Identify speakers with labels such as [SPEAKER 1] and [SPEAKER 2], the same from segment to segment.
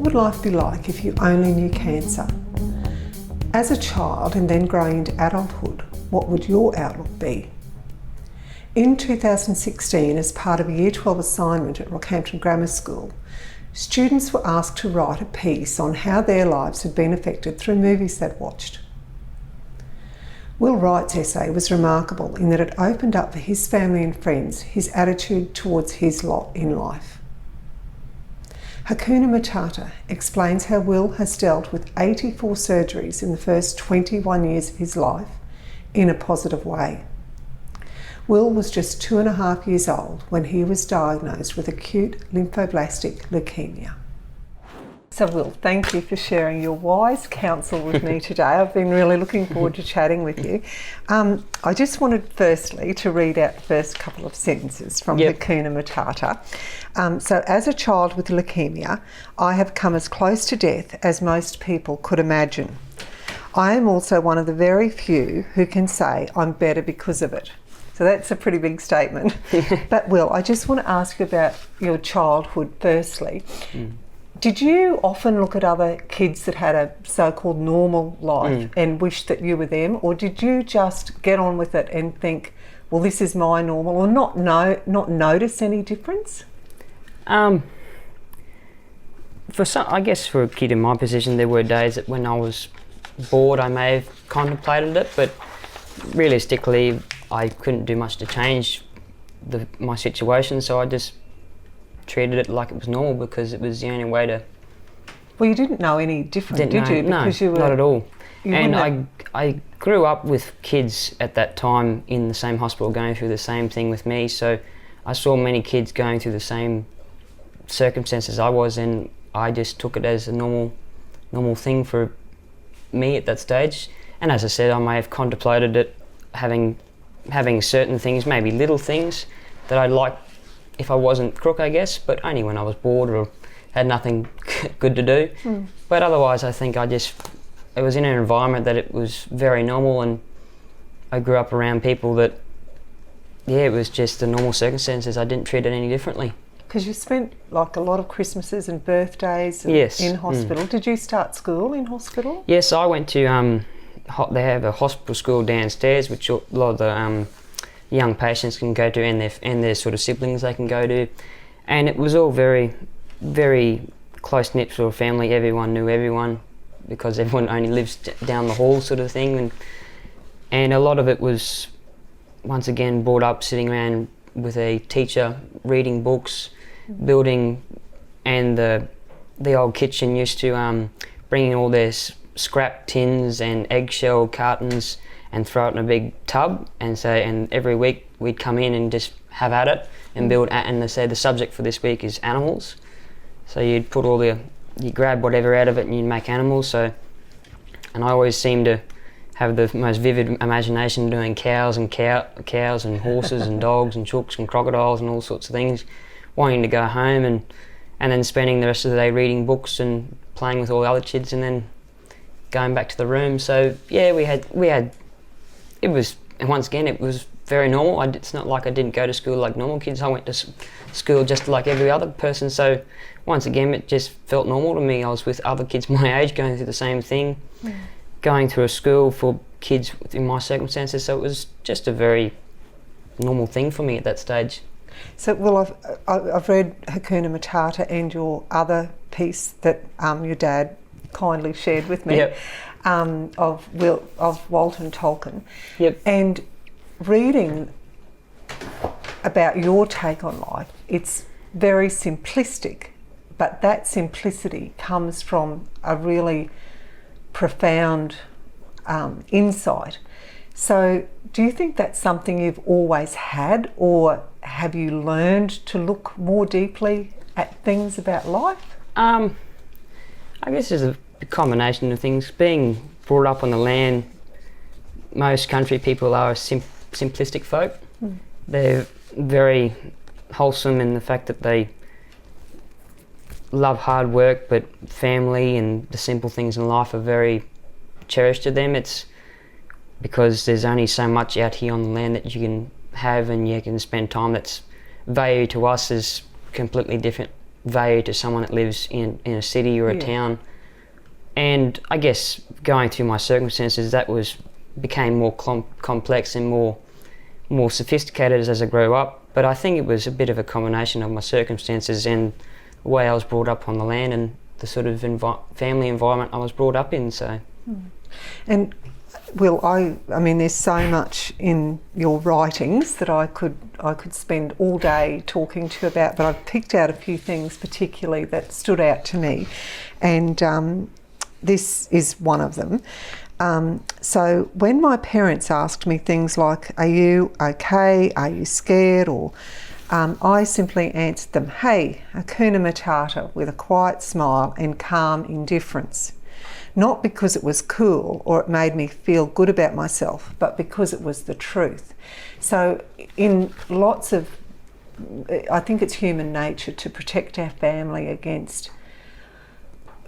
[SPEAKER 1] What would life be like if you only knew cancer? As a child and then growing into adulthood, what would your outlook be? In 2016, as part of a Year 12 assignment at Rockhampton Grammar School, students were asked to write a piece on how their lives had been affected through movies they'd watched. Will Wright's essay was remarkable in that it opened up for his family and friends his attitude towards his lot in life. Hakuna Matata explains how Will has dealt with 84 surgeries in the first 21 years of his life in a positive way. Will was just 2.5 years old when he was diagnosed with acute lymphoblastic leukemia. So Will, thank you for sharing your wise counsel with me today. I've been really looking forward to chatting with you. I just wanted firstly to read out the first couple of sentences from Hakuna Matata. So as a child with leukemia, I have come as close to death as most people could imagine. I am also one of the very few who can say I'm better because of it. So that's a pretty big statement. But Will, I just want to ask you about your childhood firstly. Did you often look at other kids that had a so-called normal life and wish that you were them, or did you just get on with it and think, well, this is my normal, or not notice any difference?
[SPEAKER 2] For some, I guess for a kid in my position, there were days that when I was bored, I may have contemplated it, but realistically, I couldn't do much to change my situation, so I just treated it like it was normal because it was the only way to...
[SPEAKER 1] Well, you didn't know any different, did you?
[SPEAKER 2] Because
[SPEAKER 1] you were,
[SPEAKER 2] not at all. And
[SPEAKER 1] have...
[SPEAKER 2] I grew up with kids at that time in the same hospital going through the same thing with me, so I saw many kids going through the same circumstances I was in. I just took it as a normal thing for me at that stage. And as I said, I may have contemplated it, having certain things, maybe little things that I'd like if I wasn't crook, I guess, but only when I was bored or had nothing good to do. But otherwise, I think it was in an environment that it was very normal, and I grew up around people that, it was just the normal circumstances. I didn't treat it any differently.
[SPEAKER 1] Because you spent like a lot of Christmases and birthdays in hospital. Did you start school in hospital?
[SPEAKER 2] Yes, I went to, they have a hospital school downstairs, which a lot of the young patients can go to, and their sort of siblings they can go to, and it was all very, very close knit sort of family. Everyone knew everyone because everyone only lives down the hall, sort of thing, and a lot of it was once again brought up sitting around with a teacher, reading books, building, and the old kitchen used to bring in all their scrap tins and eggshell cartons and throw it in a big tub, and every week we'd come in and just have at it and build, and they say the subject for this week is animals. So you'd put you grab whatever out of it and you'd make animals. And I always seemed to have the most vivid imagination doing cows and horses and dogs and chooks and crocodiles and all sorts of things, wanting to go home and then spending the rest of the day reading books and playing with all the other kids and then going back to the room. So yeah, we had. It was, and once again, it was very normal. It's not like I didn't go to school like normal kids. I went to school just like every other person. So once again, it just felt normal to me. I was with other kids my age going through the same thing, going through a school for kids in my circumstances. So it was just a very normal thing for me at that stage.
[SPEAKER 1] So, well, I've read Hakuna Matata and your other piece that your dad kindly shared with me. Of Walton Tolkien, and reading about your take on life, it's very simplistic, but that simplicity comes from a really profound insight. So do you think that's something you've always had, or have you learned to look more deeply at things about life?
[SPEAKER 2] I guess there's a combination of things. Being brought up on the land, most country people are simplistic folk. They're very wholesome in the fact that they love hard work, but family and the simple things in life are very cherished to them. It's because there's only so much out here on the land that you can have and you can spend time. That's value to us is completely different value to someone that lives in a city or a town. And I guess going through my circumstances, that became more complex and more sophisticated as I grew up. But I think it was a bit of a combination of my circumstances and the way I was brought up on the land and the sort of family environment I was brought up in. So,
[SPEAKER 1] and Will, I mean, there's so much in your writings that I could spend all day talking to you about, but I've picked out a few things particularly that stood out to me, and this is one of them. So when my parents asked me things like, "Are you okay? Are you scared?" or I simply answered them, "Hey, Hakuna Matata," with a quiet smile and calm indifference. Not because it was cool or it made me feel good about myself, but because it was the truth. So in lots of, I think it's human nature to protect our family against,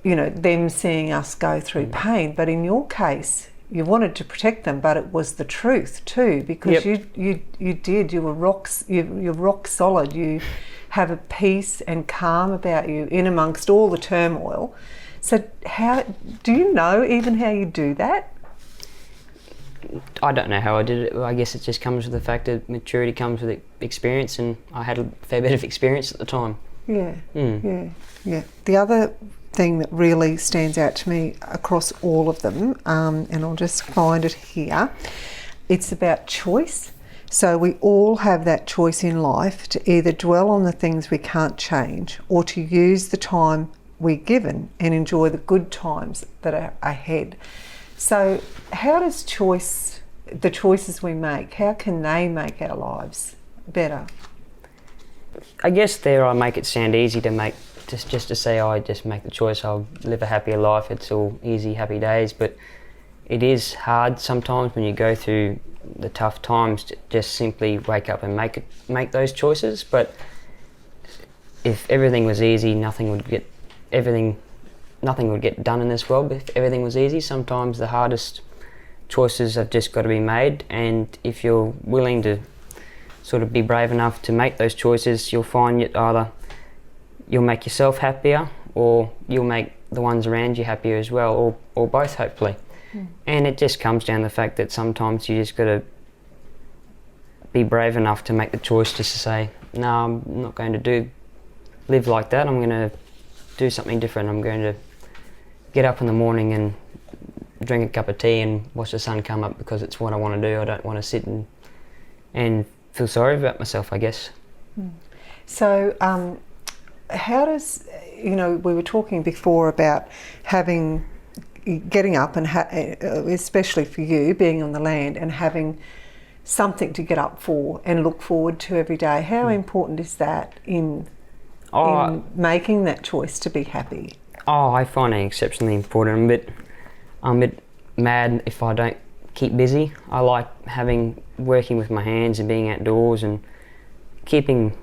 [SPEAKER 1] them seeing us go through pain. But in your case, you wanted to protect them, but it was the truth too, because you were you're rock solid. You have a peace and calm about you in amongst all the turmoil. So how do you know even how you do that?
[SPEAKER 2] I don't know how I did it. I guess it just comes with the fact that maturity comes with experience, and I had a fair bit of experience at the time.
[SPEAKER 1] Yeah. The other thing that really stands out to me across all of them, and I'll just find it here, it's about choice. So we all have that choice in life to either dwell on the things we can't change or to use the time we're given and enjoy the good times that are ahead. So how does the choices we make, how can they make our lives better?
[SPEAKER 2] I guess there I make it sound easy to make, just to say, I just make the choice, I'll live a happier life, it's all easy, happy days. But it is hard sometimes when you go through the tough times to just simply wake up and make those choices. But if everything was easy, nothing would get done in this world. If everything was easy, sometimes the hardest choices have just got to be made, and if you're willing to sort of be brave enough to make those choices, you'll find that either you'll make yourself happier or you'll make the ones around you happier as well, or both, hopefully. And it just comes down to the fact that sometimes you just got to be brave enough to make the choice just to say, no, I'm not going to live like that, I'm going to do something different. I'm going to get up in the morning and drink a cup of tea and watch the sun come up because it's what I want to do. I don't want to sit and feel sorry about myself, I guess.
[SPEAKER 1] So how does, we were talking before about getting up and especially for you being on the land and having something to get up for and look forward to every day. How important is that in making that choice to be happy?
[SPEAKER 2] I find it exceptionally important. I'm a bit mad if I don't keep busy. I like working with my hands and being outdoors and keeping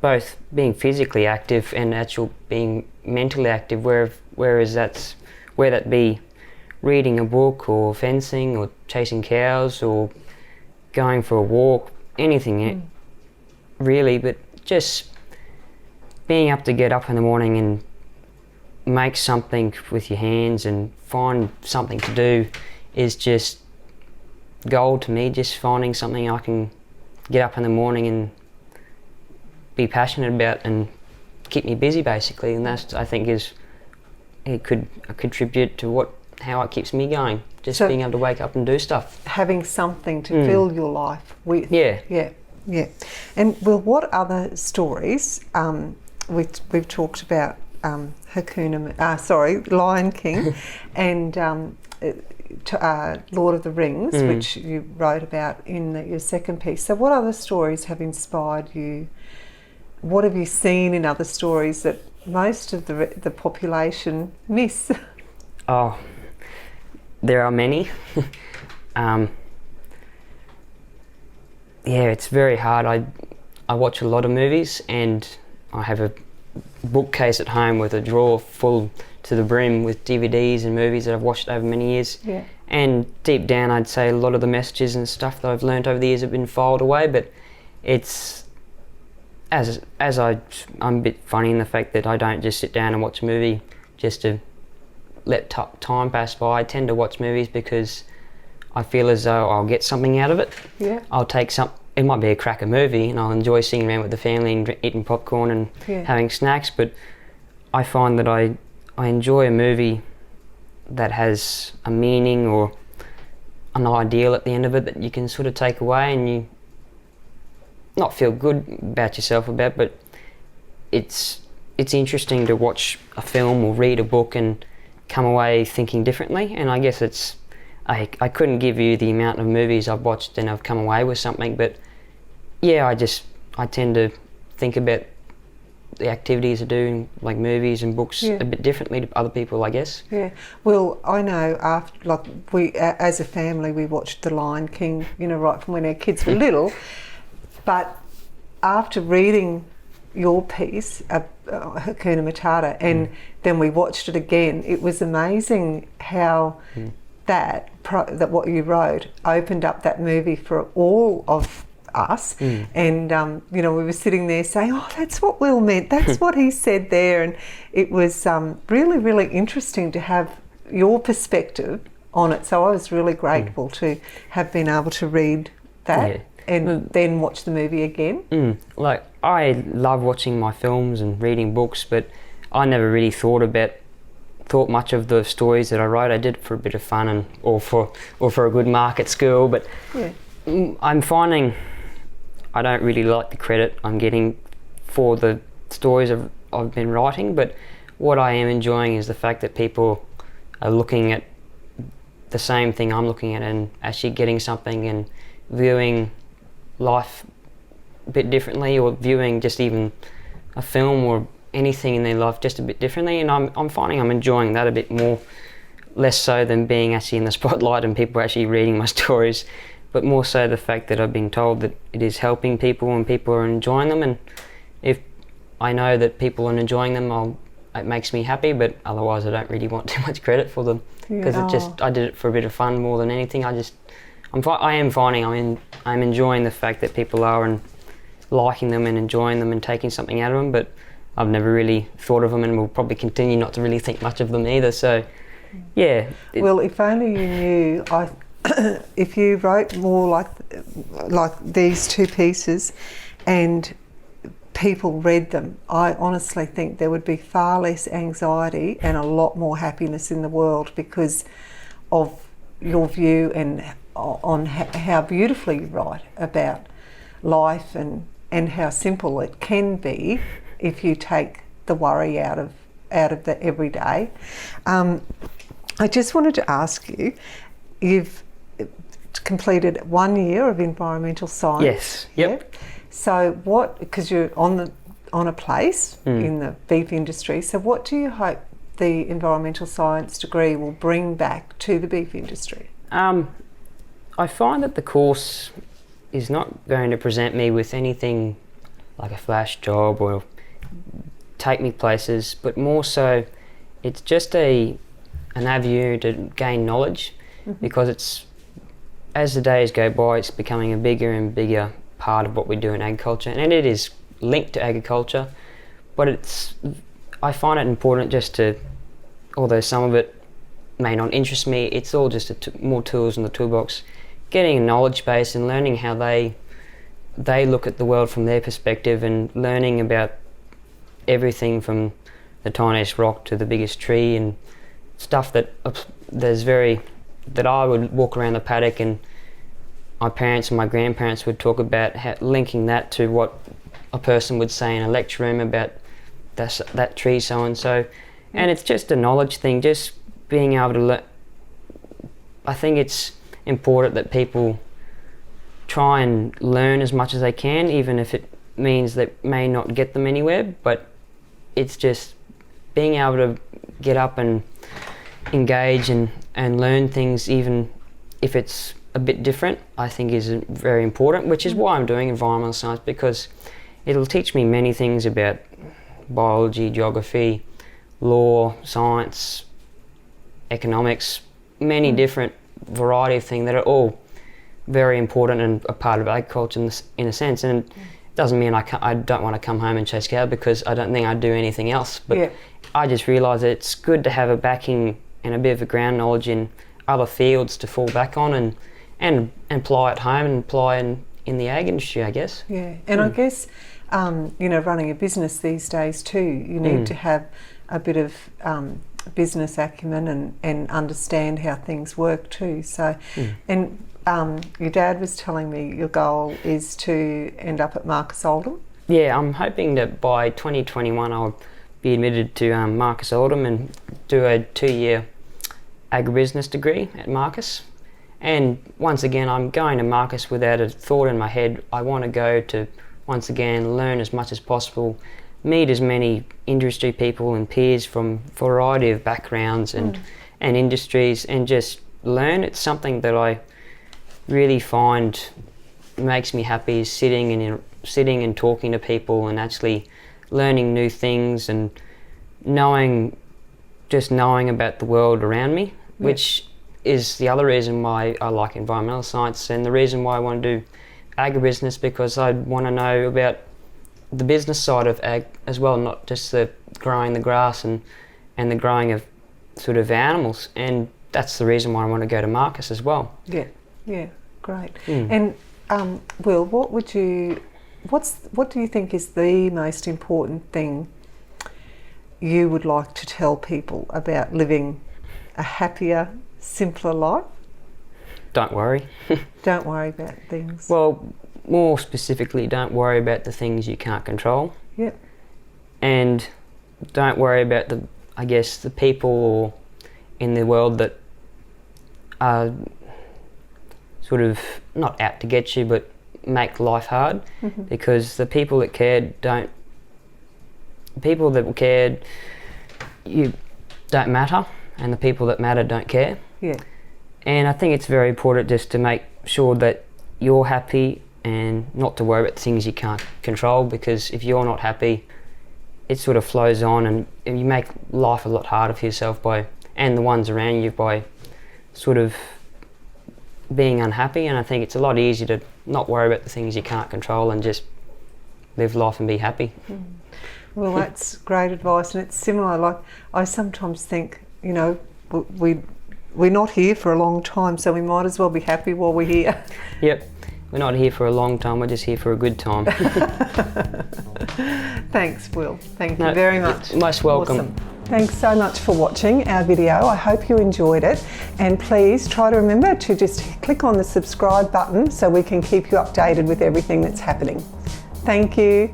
[SPEAKER 2] both being physically active and actual being mentally active, whereas where that be reading a book or fencing or chasing cows or going for a walk, anything really, but just being able to get up in the morning and make something with your hands and find something to do is just gold to me. Just finding something I can get up in the morning and be passionate about and keep me busy, basically. And that's, I think, it could contribute to how it keeps me going. Just being able to wake up and do stuff.
[SPEAKER 1] Having something to fill your life with.
[SPEAKER 2] Yeah.
[SPEAKER 1] And well, what other stories? We've talked about Lion King and Lord of the Rings, which you wrote about in your second piece. So what other stories have inspired you? What have you seen in other stories that most of the population miss?
[SPEAKER 2] Oh, there are many. It's very hard. I watch a lot of movies, and I have a bookcase at home with a drawer full to the brim with DVDs and movies that I've watched over many years.
[SPEAKER 1] Yeah.
[SPEAKER 2] And deep down, I'd say a lot of the messages and stuff that I've learnt over the years have been filed away, but it's I'm a bit funny in the fact that I don't just sit down and watch a movie just to let time pass by. I tend to watch movies because I feel as though I'll get something out of it.
[SPEAKER 1] Yeah.
[SPEAKER 2] I'll take it might be a cracker movie and I'll enjoy sitting around with the family and eating popcorn and having snacks, but I find that I enjoy a movie that has a meaning or an ideal at the end of it that you can sort of take away and you not feel good about yourself about, but it's interesting to watch a film or read a book and come away thinking differently. And I guess I couldn't give you the amount of movies I've watched and I've come away with something, but yeah, I tend to think about the activities I do, like movies and books, a bit differently to other people, I guess.
[SPEAKER 1] Yeah. Well, I know after, we as a family, we watched The Lion King, right from when our kids were little. But after reading your piece, Hakuna Matata, and then we watched it again, it was amazing how that what you wrote opened up that movie for all of us. And we were sitting there saying, oh, that's what Will meant, that's what he said there. And it was really, really interesting to have your perspective on it. So I was really grateful to have been able to read that and then watch the movie again.
[SPEAKER 2] Like, I love watching my films and reading books, but I never really thought much of the stories that I wrote. I did it for a bit of fun or for a good mark at school, but I'm finding I don't really like the credit I'm getting for the stories I've been writing, but what I am enjoying is the fact that people are looking at the same thing I'm looking at and actually getting something and viewing life a bit differently, or viewing just even a film or anything in their life just a bit differently. And I'm finding I'm enjoying that a bit more, less so than being actually in the spotlight and people actually reading my stories, but more so the fact that I've been told that it is helping people and people are enjoying them. And if I know that people are enjoying them, it makes me happy, but otherwise I don't really want too much credit for them, because I did it for a bit of fun more than anything. I am finding I'm enjoying the fact that people are liking them and enjoying them and taking something out of them, but I've never really thought of them and will probably continue not to really think much of them either. So yeah.
[SPEAKER 1] Well, if only you knew, if you wrote more like these two pieces and people read them, I honestly think there would be far less anxiety and a lot more happiness in the world because of your view and on how beautifully you write about life and how simple it can be if you take the worry out of the everyday. I just wanted to ask you, you've completed 1 year of environmental science.
[SPEAKER 2] Yes. Yep.
[SPEAKER 1] So because you're on a place in the beef industry, so what do you hope the environmental science degree will bring back to the beef industry?
[SPEAKER 2] I find that the course is not going to present me with anything like a flash job or take me places, but more so it's just an avenue to gain knowledge, because as the days go by, it's becoming a bigger and bigger part of what we do in agriculture, and it is linked to agriculture, but I find it important just to, although some of it may not interest me, it's all just more tools in the toolbox, getting a knowledge base and learning how they look at the world from their perspective, and learning about everything from the tiniest rock to the biggest tree, and stuff that I would walk around the paddock and my parents and my grandparents would talk about, linking that to what a person would say in a lecture room about that tree so and so. And it's just a knowledge thing, just being able to learn. I think it's important that people try and learn as much as they can, even if it means that may not get them anywhere, but it's just being able to get up and engage and learn things, even if it's a bit different, I think is very important, which is why I'm doing environmental science, because it'll teach me many things about biology, geography, law, science, economics, many different variety of things that are all very important and a part of agriculture in a sense. And doesn't mean I don't want to come home and chase cow, because I don't think I'd do anything else. But
[SPEAKER 1] Yeah.
[SPEAKER 2] I just realised that it's good to have a backing and a bit of a ground knowledge in other fields to fall back on and apply at home and apply in the ag industry, I guess.
[SPEAKER 1] Yeah, and I guess, running a business these days too, you need to have a bit of business acumen and understand how things work too. So, and your dad was telling me your goal is to end up at Marcus Oldham.
[SPEAKER 2] Yeah, I'm hoping that by 2021 I'll be admitted to Marcus Oldham and do a 2-year agribusiness degree at Marcus. And once again, I'm going to Marcus without a thought in my head. I want to go to, once again, learn as much as possible, meet as many industry people and peers from a variety of backgrounds and industries, and just learn. It's something that I really find makes me happy, is sitting and talking to people and actually learning new things and knowing about the world around me, which is the other reason why I like environmental science, and the reason why I want to do agribusiness, because I want to know about the business side of ag as well, not just the growing the grass and the growing of sort of animals. And that's the reason why I want to go to Marcus as well.
[SPEAKER 1] Yeah, great. And Will, what do you think is the most important thing you would like to tell people about living a happier, simpler life?
[SPEAKER 2] Don't worry.
[SPEAKER 1] Don't worry about things.
[SPEAKER 2] Well, more specifically, don't worry about the things you can't control.
[SPEAKER 1] Yep.
[SPEAKER 2] And don't worry about the people in the world that are sort of not out to get you, but make life hard. Because the people that cared don't matter, and the people that matter don't care.
[SPEAKER 1] Yeah.
[SPEAKER 2] And I think it's very important just to make sure that you're happy and not to worry about things you can't control, because if you're not happy, it sort of flows on and you make life a lot harder for yourself and the ones around you by sort of being unhappy. And I think it's a lot easier to not worry about the things you can't control and just live life and be happy.
[SPEAKER 1] Well, that's great advice, and it's similar. Like, I sometimes think, we're not here for a long time, so we might as well be happy while we're here.
[SPEAKER 2] Yep, we're not here for a long time, we're just here for a good time.
[SPEAKER 1] Thanks, Will. Thank you very much.
[SPEAKER 2] Most welcome.
[SPEAKER 1] Awesome. Thanks so much for watching our video. I hope you enjoyed it, and please try to remember to just click on the subscribe button so we can keep you updated with everything that's happening. Thank you.